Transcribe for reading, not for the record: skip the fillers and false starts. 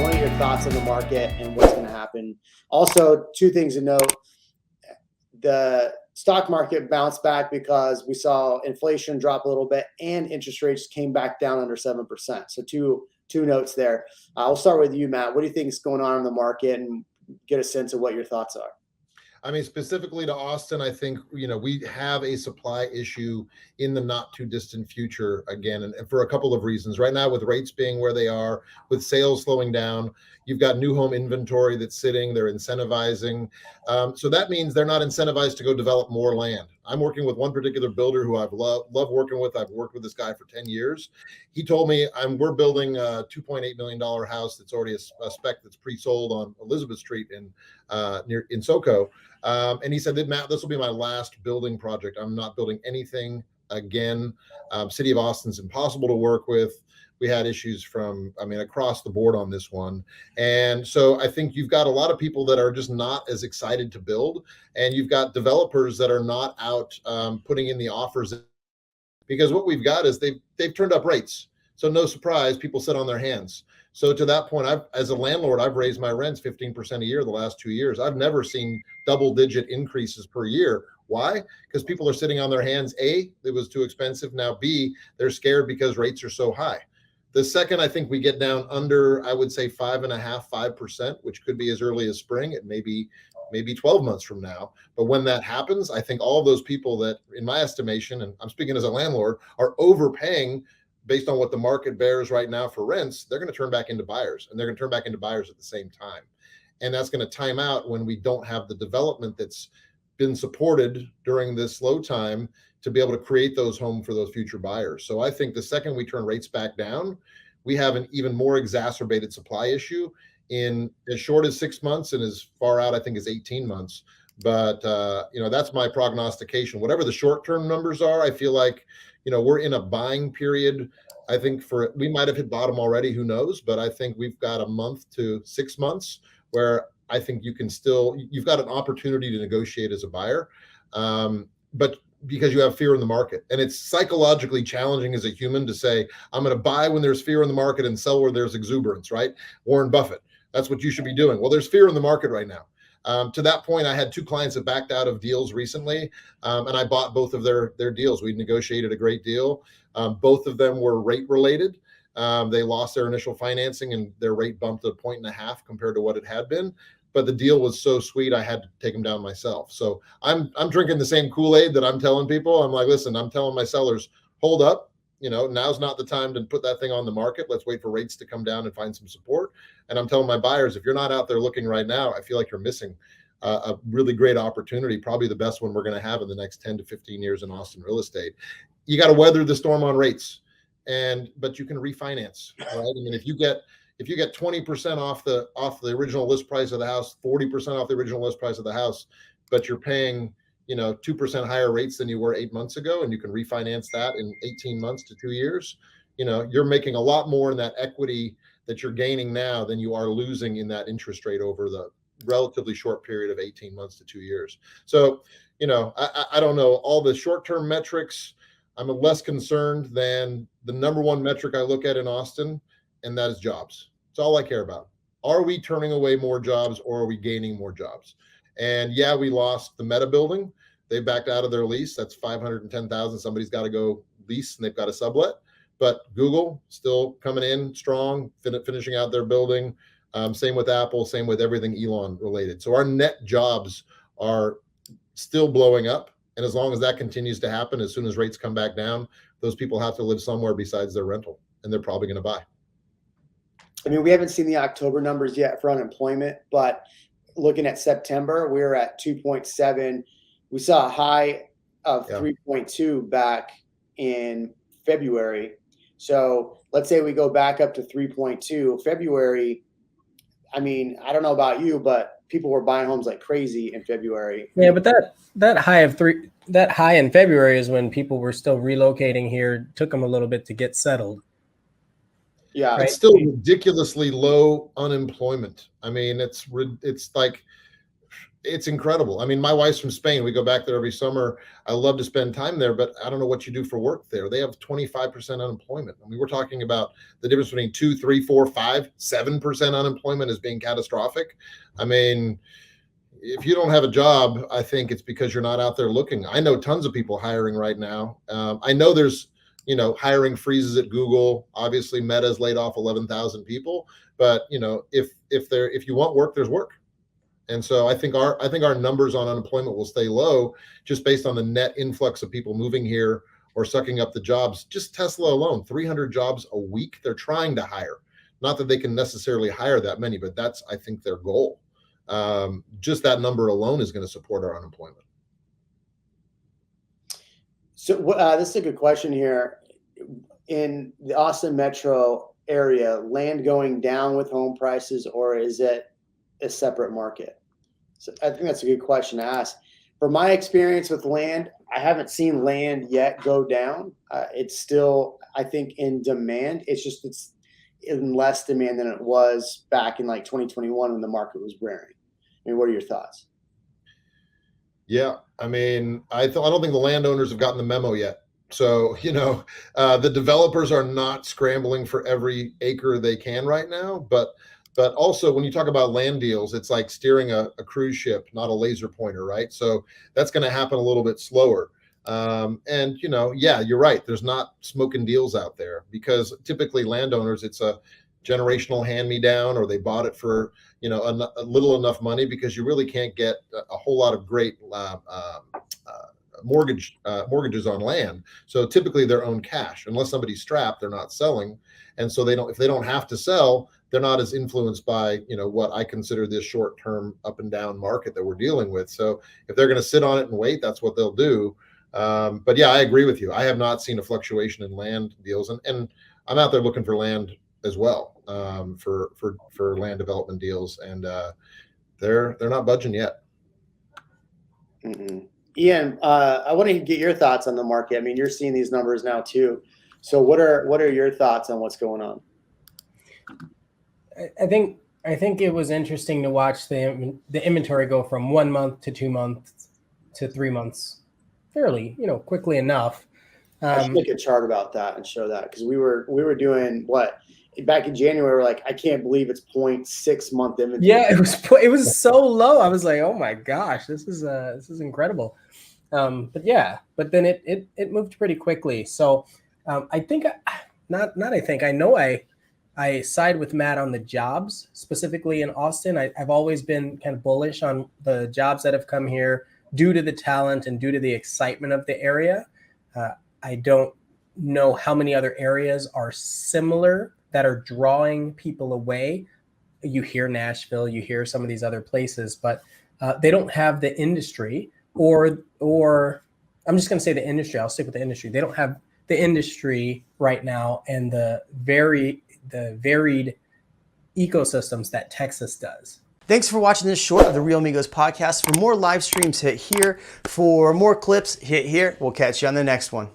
I want to hear your thoughts on the market and what's going to happen. Also, two things to note. The stock market bounced back because we saw inflation drop a little bit and interest rates came back down under 7%. So two notes there. I'll start with you, Matt. What do you think is going on in the market, and get a sense of what your thoughts are? I mean, specifically to Austin, I think, we have a supply issue in the not too distant future again, and for a couple of reasons. Right now, with rates being where they are, with sales slowing down, you've got new home inventory that's sitting, they're incentivizing. So that means they're not incentivized to go develop more land. I'm working with one particular builder who I've loved working with. I've worked with this guy for 10 years. He told me we're building a $2.8 million house that's already a spec that's pre-sold on Elizabeth Street in SoCo. And he said, Matt, this will be my last building project. I'm not building anything again. City of Austin's impossible to work with. We had issues across the board on this one. And so I think you've got a lot of people that are just not as excited to build. And you've got developers that are not out putting in the offers, because what we've got is they've turned up rates. So no surprise, people sit on their hands. So to that point, as a landlord, I've raised my rents 15% a year the last 2 years. I've never seen double-digit increases per year. Why? Because people are sitting on their hands. A, it was too expensive. Now, B, they're scared because rates are so high. The second I think we get down under, I would say 5.5%, which could be as early as spring. It may be 12 months from now. But when that happens, I think all of those people that, in my estimation, and I'm speaking as a landlord, are overpaying based on what the market bears right now for rents, they're going to turn back into buyers, and they're going to turn back into buyers at the same time. And that's going to time out when we don't have the development that's been supported during this low time to be able to create those homes for those future buyers. So I think the second we turn rates back down, we have an even more exacerbated supply issue in as short as 6 months and as far out, I think, as 18 months. But, that's my prognostication. Whatever the short-term numbers are, I feel like, we're in a buying period. I think we might have hit bottom already, who knows? But I think we've got a month to 6 months where I think you've got an opportunity to negotiate as a buyer. But because you have fear in the market, and it's psychologically challenging as a human to say, I'm going to buy when there's fear in the market and sell where there's exuberance, right? Warren Buffett, that's what you should be doing. Well, there's fear in the market right now. To that point, I had 2 clients that backed out of deals recently, and I bought both of their deals. We negotiated a great deal. Both of them were rate related. They lost their initial financing and their rate bumped a 1.5 compared to what it had been. But the deal was so sweet, I had to take them down myself. So I'm drinking the same Kool-Aid that I'm telling people. I'm like, listen, I'm telling my sellers, hold up. Now's not the time to put that thing on the market. Let's wait for rates to come down and find some support. And I'm telling my buyers, if you're not out there looking right now, I feel like you're missing a really great opportunity, probably the best one we're going to have in the next 10 to 15 years in Austin real estate. You got to weather the storm on rates, but you can refinance, right? I mean, if you get 20% off the original list price of the house, 40% off the original list price of the house, but you're paying 2% higher rates than you were 8 months ago, and you can refinance that in 18 months to 2 years, you're making a lot more in that equity that you're gaining now than you are losing in that interest rate over the relatively short period of 18 months to 2 years. So, I don't know all the short-term metrics. I'm less concerned than the number one metric I look at in Austin, and that is jobs. It's all I care about. Are we turning away more jobs, or are we gaining more jobs? And yeah, we lost the Meta building. They backed out of their lease. That's 510,000. Somebody's got to go lease, and they've got to sublet. But Google still coming in strong, finishing out their building. Same with Apple, same with everything Elon related. So our net jobs are still blowing up. And as long as that continues to happen, as soon as rates come back down, those people have to live somewhere besides their rental, and they're probably going to buy. I mean, we haven't seen the October numbers yet for unemployment, but looking at September, we're at 2.7. We saw a high of 3.2 back in February. So let's say we go back up to 3.2 February. I mean, I don't know about you, but people were buying homes like crazy in February. Yeah, but that high in February is when people were still relocating here. Took them a little bit to get settled. Yeah, right? It's still ridiculously low unemployment. I mean, it's like It's incredible. I mean, my wife's from Spain. We go back there every summer. I love to spend time there, but I don't know what you do for work there. They have 25% unemployment. I mean, we're talking about the difference between 2, 3, 4, 5, 7% unemployment as being catastrophic. I mean, if you don't have a job, I think it's because you're not out there looking. I know tons of people hiring right now. I know there's, hiring freezes at Google. Obviously, Meta's laid off 11,000 people, but if you want work, there's work. And so I think our numbers on unemployment will stay low just based on the net influx of people moving here or sucking up the jobs. Just Tesla alone, 300 jobs a week they're trying to hire. Not that they can necessarily hire that many, but that's, I think, their goal. Just that number alone is going to support our unemployment. So this is a good question here. In the Austin metro area, land going down with home prices, or is it a separate market? So I think that's a good question to ask. From my experience with land, I haven't seen land yet go down. It's still, I think, in demand. It's in less demand than it was back in like 2021 when the market was rearing. I mean, what are your thoughts? Yeah, I mean, I don't think the landowners have gotten the memo yet. So, the developers are not scrambling for every acre they can right now, but also when you talk about land deals, it's like steering a cruise ship, not a laser pointer, right? So that's going to happen a little bit slower. Yeah, you're right. There's not smoking deals out there because typically landowners, it's a generational hand-me-down, or they bought it for, a little enough money because you really can't get a whole lot of great mortgages on land. So typically they're own cash. Unless somebody's strapped, they're not selling. And so if they don't have to sell, they're not as influenced by, what I consider this short-term up and down market that we're dealing with. So if they're going to sit on it and wait, that's what they'll do. But yeah, I agree with you. I have not seen a fluctuation in land deals, and I'm out there looking for land as well, for land development deals, and they're not budging yet. Mm-hmm. Ian, I want to get your thoughts on the market. I mean, you're seeing these numbers now too. So what are your thoughts on what's going on? I think it was interesting to watch the inventory go from 1 month to 2 months to 3 months, fairly quickly enough. I should make a chart about that and show that, because we were doing what back in January. We're like, I can't believe it's 0.6 month inventory. Yeah, it was so low. I was like, oh my gosh, this is incredible. But then it moved pretty quickly. So I think I know I side with Matt on the jobs, specifically in Austin. I've always been kind of bullish on the jobs that have come here due to the talent and due to the excitement of the area. I don't know how many other areas are similar that are drawing people away. You hear Nashville, you hear some of these other places, but they don't have the industry, or I'm just going to say the industry. I'll stick with the industry. They don't have the industry right now and the varied ecosystems that Texas does. Thanks for watching this short of the Real Amigos podcast. For more live streams, hit here. For more clips, hit here. We'll catch you on the next one.